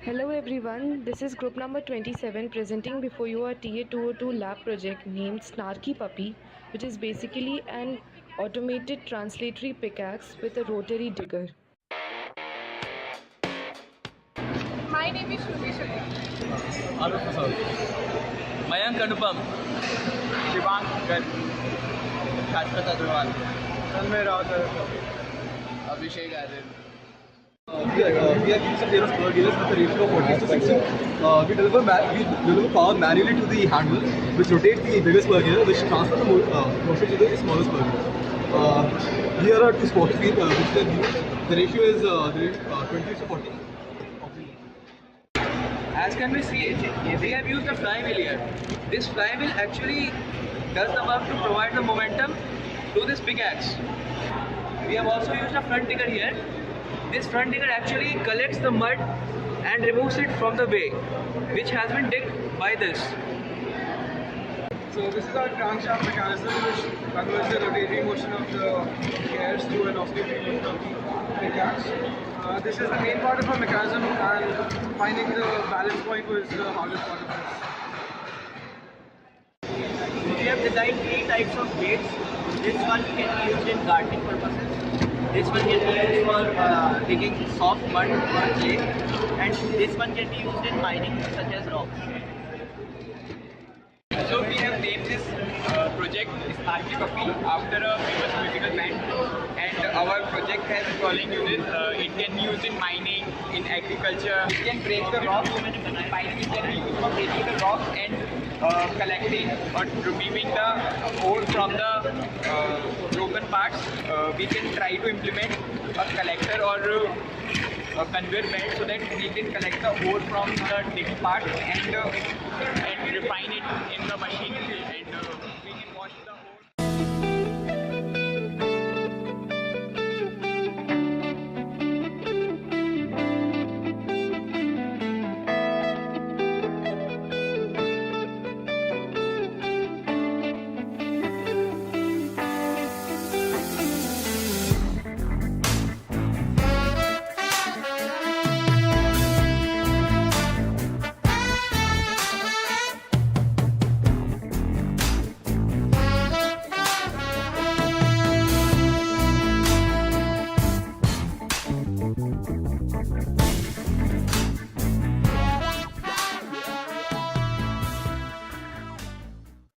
Hello everyone, this is group number 27 presenting before you our TA202 lab project named Snarky Puppy, which is basically an automated translatory pickaxe with a rotary digger. My name is Shruti Shetty. Arup Prasad. Mayank Anupam. Shivang Garg. Shashwat Agrawal. Tanmay Rawat. Abhishek Aryan. We have used some Taylor's per gears with a ratio of 40 to 60. We deliver power manually to the handle, which rotates the biggest per gear, which transfers the motion to the smallest per gear. Here are two spokes which we have used. The ratio is 20 to 40. As can be seen, we have used a flywheel here. This flywheel actually does the work to provide the momentum to this pickaxe. We have also used a front digger here. This front digger actually collects the mud and removes it from the way, which has been digged by this. So this is our crankshaft mechanism, which converts the rotating motion of the gears to an oscillating pickaxe. This is the main part of our mechanism, and finding the balance point was the hardest part of this. We have designed three types of blades. This one can be used in gardening purposes. This one can be used for digging soft mud or clay, and this one can be used in mining such as rock. So we have named this project Snarky Puppy after a famous musical band, and our project has the following uses. It can be used in mining, in agriculture. It can break the rock. Mining can be used for breaking the rock and collecting or removing the ore from the broken parts. We can try to implement a collector or a conveyor belt so that we can collect the ore from the dig part and refine it in the machine, and